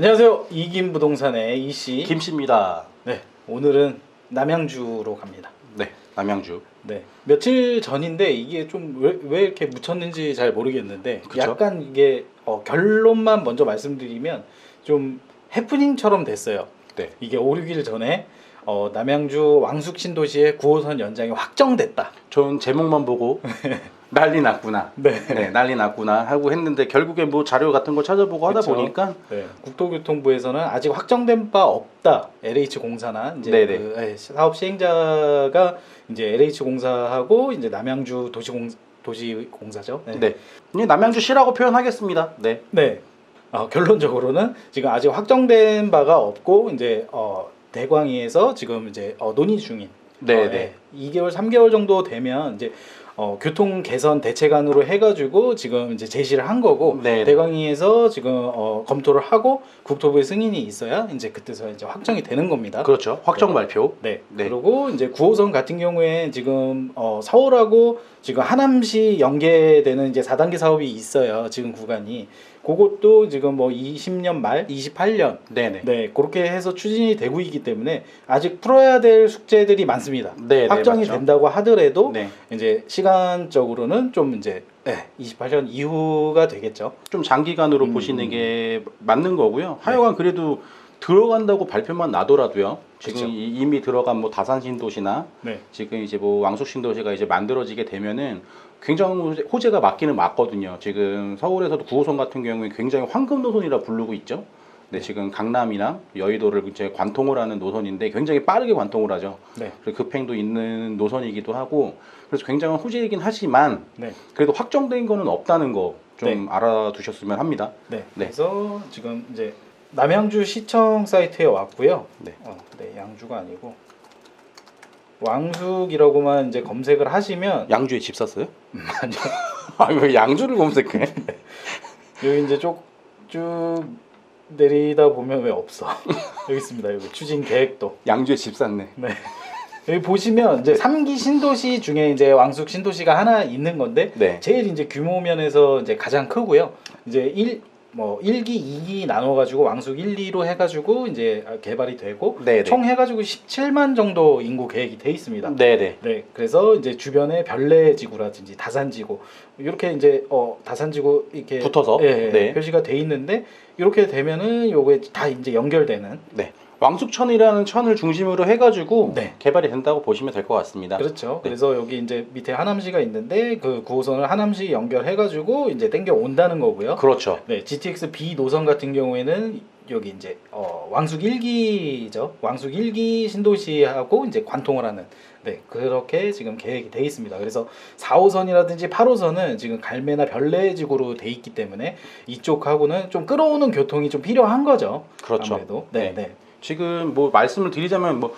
안녕하세요. 이김부동산의 이씨 김씨입니다. 네, 오늘은 남양주로 갑니다. 네, 남양주. 네, 며칠 전인데 이게 좀 왜 이렇게 묻혔는지 잘 모르겠는데 그쵸? 약간 이게 결론만 먼저 말씀드리면 좀 해프닝처럼 됐어요. 네. 이게 5, 6일 전에 남양주 왕숙 신도시의 9호선 연장이 확정됐다. 전 제목만 보고 난리 났구나. 네. 난리 났구나 하고 했는데 결국에 뭐 자료 같은 거 찾아보고 하다 그쵸? 보니까 네, 국토교통부에서는 아직 확정된 바 없다. LH공사나 이제 네네. 그 사업 시행자가 이제 LH공사하고 이제 남양주 도시공사죠. 네. 네. 이제 남양주시라고 표현하겠습니다. 네. 네. 결론적으로는 지금 아직 확정된 바가 없고 이제 대광위에서 지금 이제 논의 중인. 네네. 2개월, 3개월 정도 되면 이제 교통 개선 대책안으로 해가지고 지금 이제 제시를 한 거고 네네. 대광위에서 지금 검토를 하고 국토부의 승인이 있어야 이제 그때서 이제 확정이 되는 겁니다. 그렇죠. 확정 발표. 네. 네. 그리고 이제 9호선 같은 경우에 지금 서울하고 지금 하남시 연계되는 이제 4단계 사업이 있어요. 지금 구간이. 그것도 지금 뭐 20년 말, 28년 네네. 네, 그렇게 해서 추진이 되고 있기 때문에 아직 풀어야 될 숙제들이 많습니다. 네, 확정이 맞죠. 된다고 하더라도 네. 이제 시간적으로는 좀 이제 28년 이후가 되겠죠. 좀 장기간으로 보시는 게 맞는 거고요. 하여간 그래도 들어간다고 발표만 나더라도요. 지금 그쵸. 이미 들어간 뭐 다산 신도시나 네. 지금 이제 뭐 왕숙 신도시가 이제 만들어지게 되면은 굉장히 호재가 맞기는 맞거든요. 지금 서울에서도 9호선 같은 경우에 굉장히 황금 노선이라 부르고 있죠. 네, 지금 강남이나 여의도를 이제 관통을 하는 노선인데 굉장히 빠르게 관통을 하죠. 네. 그리고 급행도 있는 노선이기도 하고 그래서 굉장한 호재이긴 하지만 네. 그래도 확정된 거는 없다는 거 좀 네. 알아두셨으면 합니다. 네. 네. 그래서 지금 이제 남양주 시청 사이트에 왔고요. 네. 네, 양주가 아니고 왕숙이라고만 이제 검색을 하시면 양주에 집 샀어요? 아니요. 아, 왜 양주를 검색해? 여기 이제 쭉 내리다 보면 왜 없어? 여기 있습니다. 여기 추진 계획도. 양주에 집 샀네. 네. 여기 보시면 이제 3기 신도시 중에 이제 왕숙 신도시가 하나 있는 건데 네. 제일 이제 규모 면에서 이제 가장 크고요. 이제 1기, 2기 나눠 가지고 왕숙 1, 2로 해 가지고 이제 개발이 되고 네네. 총 해 가지고 17만 정도 인구 계획이 돼 있습니다. 네네. 네, 그래서 이제 주변에 별내지구라든지 다산지구 이렇게 이제 다산지구 이렇게 붙어서? 예, 네. 표시가 돼 있는데 이렇게 되면은 요게 다 이제 연결되는 네. 왕숙천이라는 천을 중심으로 해가지고 네. 개발이 된다고 보시면 될 것 같습니다. 그렇죠. 네. 그래서 여기 이제 밑에 하남시가 있는데 그 9호선을 하남시 연결해가지고 이제 땡겨 온다는 거고요. 그렇죠. 네, GTX B 노선 같은 경우에는 여기 이제 왕숙 1기죠. 왕숙 1기 신도시하고 이제 관통을 하는 네, 그렇게 지금 계획이 돼 있습니다. 그래서 4호선이라든지 8호선은 지금 갈매나 별내지구로 돼 있기 때문에 이쪽하고는 좀 끌어오는 교통이 좀 필요한 거죠. 그렇죠. 아무래도. 네, 네. 지금 뭐 말씀을 드리자면 뭐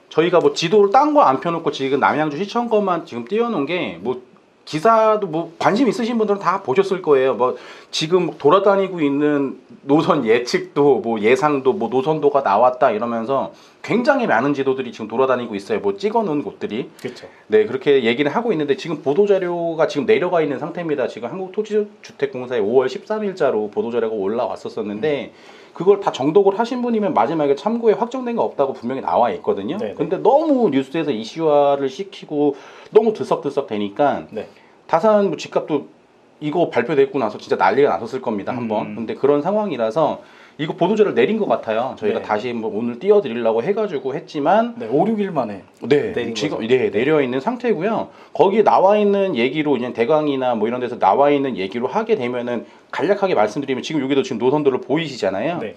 저희가 뭐 지도를 딴 거 안 펴놓고 지금 남양주 시청 것만 지금 띄워놓은 게 뭐 기사도 뭐 관심 있으신 분들은 다 보셨을 거예요. 뭐 지금 돌아다니고 있는 노선 예측도 뭐 예상도 뭐 노선도가 나왔다 이러면서 굉장히 많은 지도들이 지금 돌아다니고 있어요. 뭐 찍어놓은 곳들이. 그렇죠. 네, 그렇게 얘기를 하고 있는데 지금 보도자료가 지금 내려가 있는 상태입니다. 지금 한국토지주택공사에 5월 13일자로 보도자료가 올라왔었었는데 그걸 다 정독을 하신 분이면 마지막에 참고에 확정된 거 없다고 분명히 나와 있거든요. 네네. 근데 너무 뉴스에서 이슈화를 시키고 너무 들썩들썩 되니까 네. 다산 뭐 집값도 이거 발표됐고 나서 진짜 난리가 났었을 겁니다. 한번. 근데 그런 상황이라서 이거 보도자료를 내린 것 같아요. 저희가 네. 다시 뭐 오늘 띄워드리려고 해가지고 했지만 네, 5, 6일 만에 네, 내린 지금 거죠. 네, 내려 있는 상태고요. 거기에 나와 있는 얘기로 그냥 대강이나 뭐 이런 데서 나와 있는 얘기로 하게 되면은 간략하게 말씀드리면 지금 여기도 지금 노선도를 보이시잖아요. 네.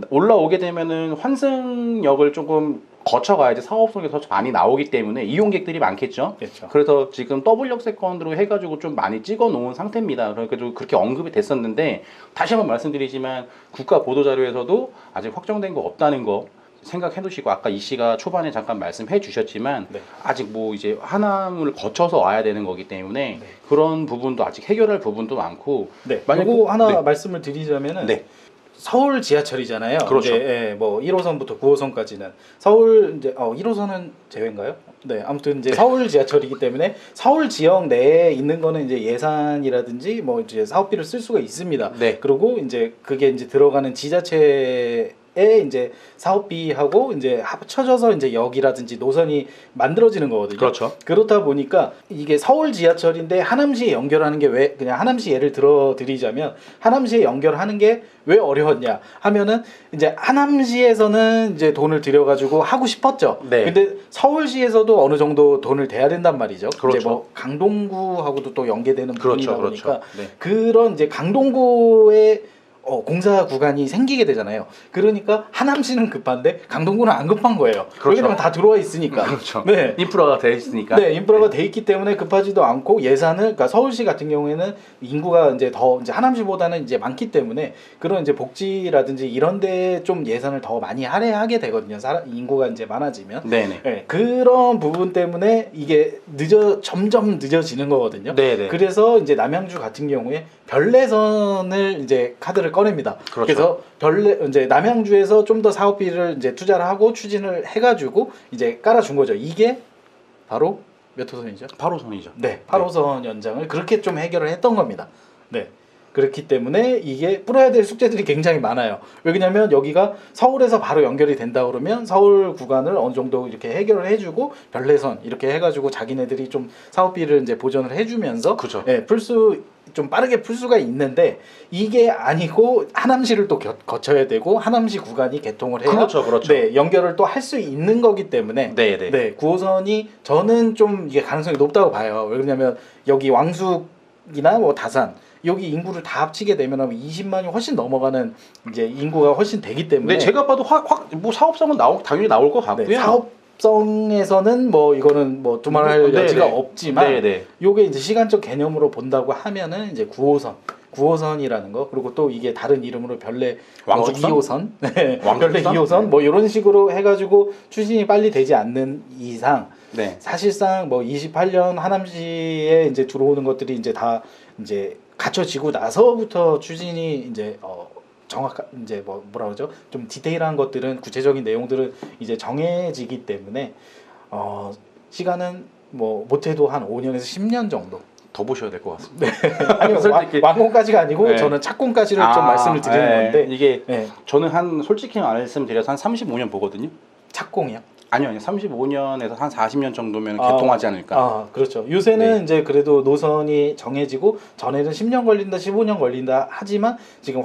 올라오게 되면은 환승역을 조금 거쳐가야지 사업성에서 많이 나오기 때문에 이용객들이 많겠죠. 그렇죠. 그래서 지금 더블 역세권으로 해가지고 좀 많이 찍어 놓은 상태입니다. 그래도 그렇게 언급이 됐었는데 다시 한번 말씀드리지만 국가 보도자료에서도 아직 확정된 거 없다는 거 생각해 두시고 아까 이 씨가 초반에 잠깐 말씀해 주셨지만 네. 아직 뭐 이제 하남을 거쳐서 와야 되는 거기 때문에 네. 그런 부분도 아직 해결할 부분도 많고 네. 만약 요거 하나 네. 말씀을 드리자면은 네. 서울 지하철이잖아요. 그렇죠. 이제, 예, 뭐 1호선부터 9호선까지는 서울 이제 1호선은 제외인가요? 네, 아무튼 이제 서울 지하철이기 때문에 서울 지역 내에 있는 거는 이제 예산이라든지 뭐 이제 사업비를 쓸 수가 있습니다. 네. 그리고 이제 그게 이제 들어가는 지자체에 이제 사업비하고 이제 합쳐져서 이제 역이라든지 노선이 만들어지는 거거든요. 그렇죠. 그렇다 보니까 이게 서울 지하철인데 하남시에 연결하는 게 왜 그냥 하남시 예를 들어 드리자면 하남시에 연결하는 게 왜 어려웠냐 하면은 이제 하남시에서는 이제 돈을 들여가지고 하고 싶었죠. 네. 근데 서울시에서도 어느 정도 돈을 대야 된단 말이죠. 그렇죠. 이제 뭐 강동구하고도 또 연계되는 부분이다 그렇죠. 보니까 그렇죠. 네. 그런 이제 강동구의 공사 구간이 생기게 되잖아요. 그러니까 하남시는 급한데 강동구는 안 급한 거예요. 그렇죠. 왜냐면 다 들어와 있으니까. 그렇죠. 네. 인프라가 돼 있으니까. 네, 인프라가 돼 있기 때문에 급하지도 않고 예산을 그러니까 서울시 같은 경우에는 인구가 이제 더 이제 하남시보다는 이제 많기 때문에 그런 이제 복지라든지 이런 데 좀 예산을 더 많이 할애하게 되거든요. 인구가 이제 많아지면. 네네. 네, 그런 부분 때문에 이게 점점 늦어지는 거거든요. 네네. 그래서 이제 남양주 같은 경우에 별내선을 이제 카드를 꺼냅니다. 그렇죠. 그래서 이제 남양주에서 좀 더 사업비를 이제 투자를 하고 추진을 해가지고 이제 깔아준 거죠. 이게 바로 몇 호선이죠? 8호선이죠. 네, 8호선 연장을 그렇게 좀 해결을 했던 겁니다. 네. 그렇기 때문에 이게 풀어야 될 숙제들이 굉장히 많아요. 왜냐면 여기가 서울에서 바로 연결이 된다 그러면 서울 구간을 어느 정도 이렇게 해결을 해주고 별내선 이렇게 해가지고 자기네들이 좀 사업비를 이제 보전을 해주면서 그죠. 예, 좀 빠르게 풀 수가 있는데 이게 아니고 하남시를 또 거쳐야 되고 하남시 구간이 개통을 해야 그렇죠, 그렇죠. 네, 연결을 또 할 수 있는 거기 때문에 네네. 네, 9호선이 저는 좀 이게 가능성이 높다고 봐요. 왜냐면 여기 왕숙이나 뭐 다산 여기 인구를 다 합치게 되면 20만이 훨씬 넘어가는 이제 인구가 훨씬 되기 때문에 네, 제가 봐도 뭐 사업성은 당연히 나올 것 같고요. 네, 사업성에서는 뭐 이거는 뭐 두말할 네네. 여지가 없지만 네네. 요게 이제 시간적 개념으로 본다고 하면은 이제 9호선이라는 거 그리고 또 이게 다른 이름으로 별내 왕숙선? 2호선 네, 왕숙선? 별내 2호선 뭐 이런 식으로 해가지고 추진이 빨리 되지 않는 이상 네. 사실상 뭐 28년 하남시에 이제 들어오는 것들이 이제 다 이제 갖춰지고 나서부터 추진이 이제 정확한 이제 뭐라 그러죠? 좀 디테일한 것들은 구체적인 내용들은 이제 정해지기 때문에 시간은 뭐 못해도 한 5년에서 10년 정도. 더 보셔야 될 것 같습니다. 아니 솔직히 완공까지가 아니고 네. 저는 착공까지를 좀 말씀을 드리는 건데 이게 네. 저는 솔직히 말씀드려서 한 35년 보거든요. 착공이요? 아니요, 35년에서 한 40년 정도면 개통하지 않을까. 그렇죠. 요새는 네. 이제 그래도 노선이 정해지고 전에는 10년 걸린다, 15년 걸린다 하지만 지금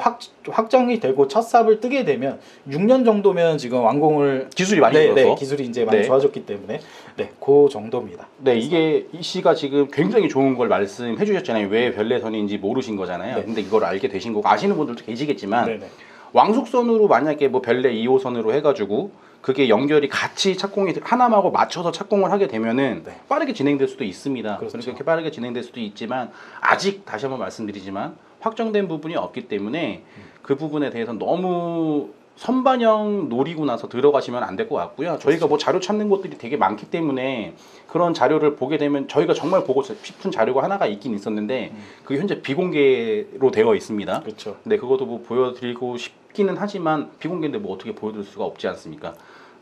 확정이 되고 첫 삽을 뜨게 되면 6년 정도면 지금 완공을 기술이 많이 네, 늘어서. 네, 기술이 이제 많이 네. 좋아졌기 때문에 네, 그 정도입니다. 네, 이게 이 씨가 지금 굉장히 좋은 걸 말씀해 주셨잖아요. 왜 별내선인지 모르신 거잖아요. 네. 근데 이걸 알게 되신 거고 아시는 분들도 계시겠지만 네네. 왕숙선으로 만약에 뭐 별내 2호선으로 해가지고 그게 연결이 같이 착공이 하남하고 맞춰서 착공을 하게 되면은 네. 빠르게 진행될 수도 있습니다. 그렇죠. 그렇게 빠르게 진행될 수도 있지만 아직 다시 한번 말씀드리지만 확정된 부분이 없기 때문에 그 부분에 대해서 너무 선반영 노리고 나서 들어가시면 안 될 것 같고요. 저희가 뭐 자료 찾는 곳들이 되게 많기 때문에 그런 자료를 보게 되면 저희가 정말 보고 싶은 자료가 하나가 있긴 있었는데 그게 현재 비공개로 되어 있습니다. 그렇죠. 네, 그것도 뭐 보여드리고 싶기는 하지만 비공개인데 뭐 어떻게 보여드릴 수가 없지 않습니까?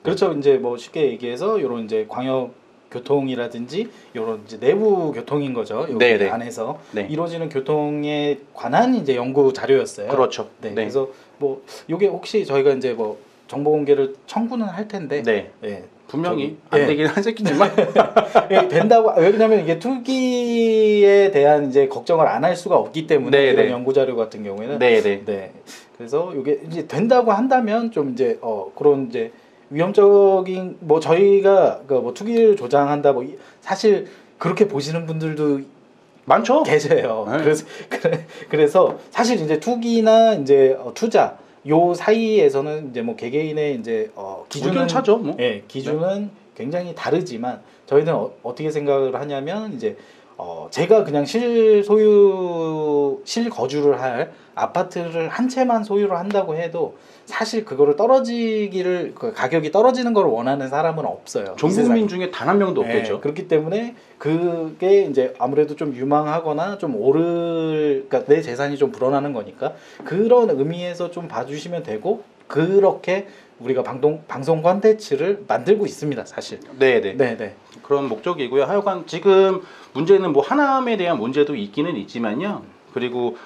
그렇죠. 이제 뭐 쉽게 얘기해서 이런 이제 광역 교통이라든지 이런 이제 내부 교통인 거죠. 여기 네네. 안에서 네. 이루어지는 교통에 관한 이제 연구 자료였어요. 그렇죠. 네. 네. 그래서 뭐 이게 혹시 저희가 이제 뭐 정보 공개를 청구는 할 텐데 네. 네. 분명히 저기, 안 되긴 하겠지만 예, 된다고 왜냐하면 이게 투기에 대한 이제 걱정을 안 할 수가 없기 때문에 네, 이런 네. 연구 자료 같은 경우에는 네네. 네. 그래서 이게 이제 된다고 한다면 좀 이제 그런 이제 위험적인 뭐 저희가 그 뭐 투기를 조장한다 뭐 사실 그렇게 보시는 분들도 많죠. 계세요. 네. 그래서 사실 이제 투기나 이제 투자 요 사이에서는 이제 뭐 개개인의 이제 기준은 차죠. 뭐. 예, 기준은 굉장히 다르지만 저희는 어떻게 생각을 하냐면 이제 제가 그냥 실거주를 할 아파트를 한 채만 소유를 한다고 해도 사실 그거를 그 가격이 떨어지는 걸 원하는 사람은 없어요. 전 이 세상에. 국민 중에 단 한 명도 없겠죠. 그렇기 때문에 그게 이제 아무래도 좀 유망하거나 좀 그러니까 내 재산이 좀 불어나는 거니까 그런 의미에서 좀 봐주시면 되고 그렇게 우리가 방송 콘텐츠를 만들고 있습니다, 사실. 네네. 네네. 그런 목적이고요. 하여간 지금 문제는 뭐 하남에 대한 문제도 있기는 있지만요. 그리고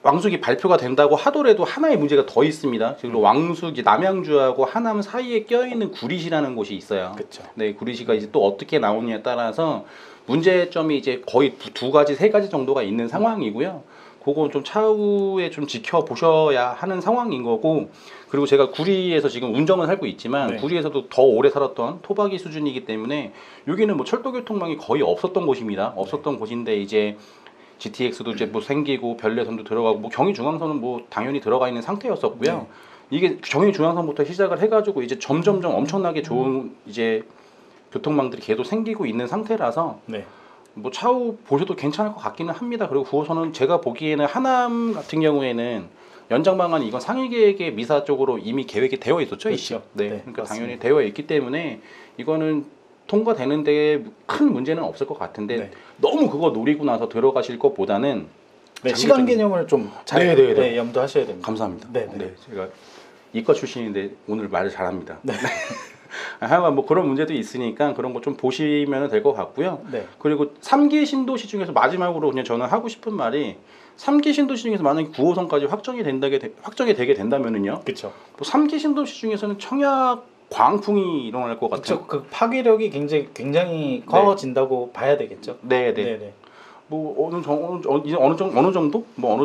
왕숙이 발표가 된다고 하더라도 하나의 문제가 더 있습니다. 지금 왕숙이 남양주하고 하남 사이에 껴있는 구리시라는 곳이 있어요. 그렇죠. 네, 구리시가 이제 또 어떻게 나오느냐에 따라서 문제점이 이제 거의 두 가지, 세 가지 정도가 있는 상황이고요. 그건 좀 차후에 좀 지켜보셔야 하는 상황인 거고, 그리고 제가 구리에서 지금 운정은 살고 있지만 네. 구리에서도 더 오래 살았던 토박이 수준이기 때문에 여기는 뭐 철도교통망이 거의 없었던 곳입니다. 없었던 곳인데 이제 GTX도 이제 뭐 생기고 별내선도 들어가고 뭐 경의중앙선은 뭐 당연히 들어가 있는 상태였었고요. 네. 이게 경의중앙선부터 시작을 해가지고 이제 점점점 엄청나게 좋은 이제 교통망들이 계속 생기고 있는 상태라서 네. 뭐 차후 보셔도 괜찮을 것 같기는 합니다. 그리고 9호선은 제가 보기에는 하남 같은 경우에는 연장 방안이 이건 상위 계획의 미사 쪽으로 이미 계획이 되어 있었죠. 그렇죠. 네, 네, 그러니까 맞습니다. 당연히 되어 있기 때문에 이거는 통과되는데 큰 문제는 없을 것 같은데 네. 너무 그거 노리고 나서 들어가실 것보다는 네, 장기적인- 시간 개념을 좀 잘 네. 염두하셔야 됩니다. 감사합니다. 네, 네. 네, 제가 이과 출신인데 오늘 말을 잘합니다. 네. 하여간 뭐 그런 문제도 있으니까 그런 거 좀 보시면 될 것 같고요. 네. 그리고 3기 신도시 중에서 마지막으로 그냥 저는 하고 싶은 말이 3기 신도시 중에서 만약에 9호선까지 확정이 되게 된다면은요. 그렇죠. 뭐 3기 신도시 중에서는 청약 광풍이 일어날 것 같아요. 그렇죠. 그 파괴력이 굉장히 커진다고 봐야 되겠죠. 네, 네. 네, 네. 뭐 어느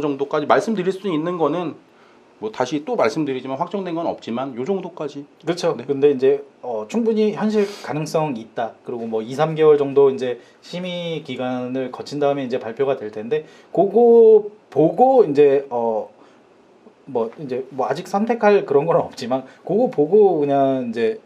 정도까지 말씀드릴 수 있는 거는 뭐 다시 또 말씀드리지만 확정된 건 없지만 요 정도까지. 그렇죠. 네. 근데 이제 충분히 현실 가능성 있다. 그리고 뭐 2, 3개월 정도 이제 심의 기간을 거친 다음에 이제 발표가 될 텐데 그거 보고 이제 뭐 아직 선택할 그런 건 없지만 그거 보고 그냥 이제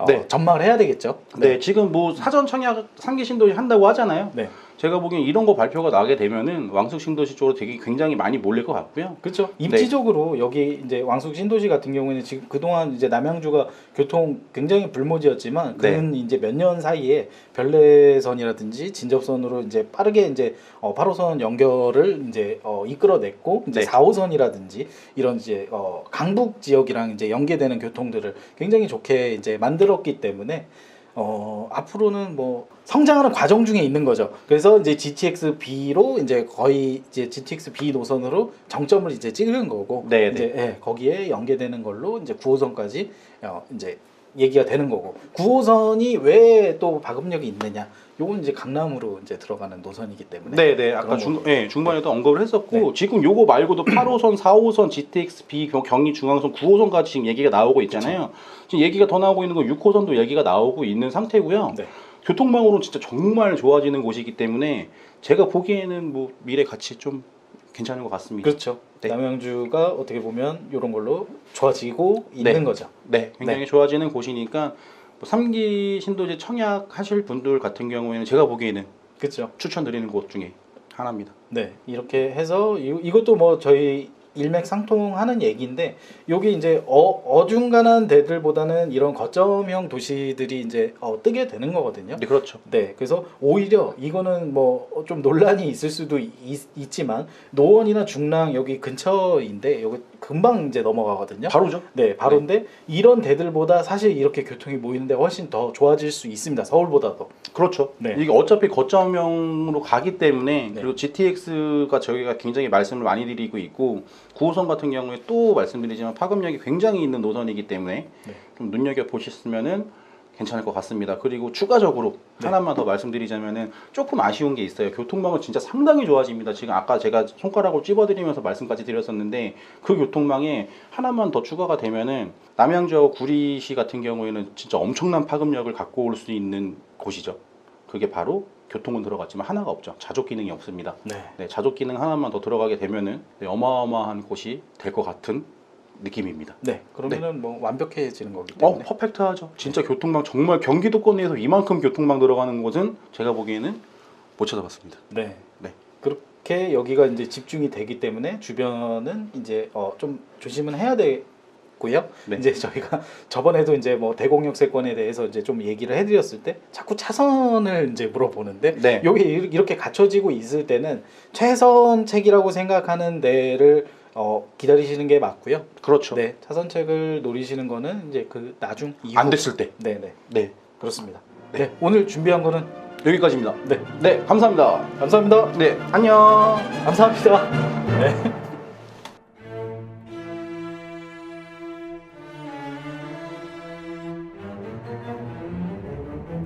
네. 전망을 해야 되겠죠. 네, 지금 뭐 사전 청약 3기 신도시 한다고 하잖아요. 네. 제가 보기엔 이런 거 발표가 나게 되면은 왕숙 신도시 쪽으로 되게 굉장히 많이 몰릴 것 같고요. 그렇죠. 입지적으로 여기 이제 왕숙 신도시 같은 경우에는 지금 그동안 이제 남양주가 교통 굉장히 불모지였지만 그는 이제 몇 년 사이에 별내선이라든지 진접선으로 이제 빠르게 이제 8호선 연결을 이제 이끌어냈고 이제 네. 4호선이라든지 이런 이제 강북 지역이랑 이제 연계되는 교통들을 굉장히 좋게 이제 만들었기 때문에 앞으로는 뭐 성장하는 과정 중에 있는 거죠. 그래서 이제 GTX B로 이제 거의 이제 GTX B 노선으로 정점을 이제 찍은 거고, 네, 이제 거기에 연계되는 걸로 이제 9호선까지 이제 얘기가 되는 거고, 9호선이 왜 또 파급력이 있느냐? 요건 이제 강남으로 이제 들어가는 노선이기 때문에. 네, 아까 중반에도 언급을 했었고 지금 요거 말고도 8호선, 4호선, GTX B, 경의중앙선, 9호선까지 지금 얘기가 나오고 있잖아요. 지금 얘기가 더 나오고 있는 거 6호선도 얘기가 나오고 있는 상태고요. 네. 교통망으로 진짜 정말 좋아지는 곳이기 때문에 제가 보기에는 뭐 미래 가치 좀 괜찮은 것 같습니다. 그렇죠. 네. 남양주가 어떻게 보면 이런 걸로 좋아지고 있는 거죠. 네, 굉장히 좋아지는 곳이니까 뭐 3기 신도시 청약하실 분들 같은 경우에는 제가 보기에는 그렇죠. 추천드리는 곳 중에 하나입니다. 네, 이렇게 해서 이것도 뭐 저희 일맥상통하는 얘기인데 여기 이제 어중간한 데들보다는 이런 거점형 도시들이 이제 뜨게 되는 거거든요. 네, 그렇죠. 네, 그래서 오히려 이거는 뭐 좀 논란이 있을 수도 있지만 노원이나 중랑 여기 근처인데 여기 금방 이제 넘어가거든요. 바로죠. 네, 바로인데 이런 데들보다 사실 이렇게 교통이 모이는데 훨씬 더 좋아질 수 있습니다. 서울보다도. 그렇죠. 네. 이게 어차피 거점형으로 가기 때문에 네. 그리고 GTX가 저희가 굉장히 말씀을 많이 드리고 있고 9호선 같은 경우에 또 말씀드리지만 파급력이 굉장히 있는 노선이기 때문에 네. 좀 눈여겨 보셨으면은 괜찮을 것 같습니다. 그리고 추가적으로 네. 하나만 더 말씀드리자면은 조금 아쉬운 게 있어요. 교통망은 진짜 상당히 좋아집니다. 지금 아까 제가 손가락으로 찝어드리면서 말씀까지 드렸었는데 그 교통망에 하나만 더 추가가 되면은 남양주하고 구리시 같은 경우에는 진짜 엄청난 파급력을 갖고 올 수 있는 곳이죠. 그게 바로 교통은 들어갔지만 하나가 없죠. 자족 기능이 없습니다. 네. 네, 자족 기능 하나만 더 들어가게 되면은 어마어마한 곳이 될 것 같은 느낌입니다. 네, 그러면은 뭐 완벽해지는 거기 때문에. 퍼펙트하죠. 진짜 교통망 정말 경기도권 내에서 이만큼 교통망 들어가는 곳은 제가 보기에는 못 찾아봤습니다. 네. 네. 그렇게 여기가 이제 집중이 되기 때문에 주변은 이제 좀 조심은 해야 되고요. 네. 이제 저희가 저번에도 이제 뭐 대공역세권에 대해서 이제 좀 얘기를 해드렸을 때 자꾸 차선을 이제 물어보는데 네. 여기 이렇게 갖춰지고 있을 때는 최선책이라고 생각하는 데를 기다리시는 게 맞고요. 그렇죠. 네, 차선책을 노리시는 거는 이제 그 나중 이후 안 됐을 때. 네네 네. 그렇습니다. 네. 네, 오늘 준비한 거는 여기까지입니다. 네 네, 감사합니다. 감사합니다. 네, 안녕. 감사합니다. 네.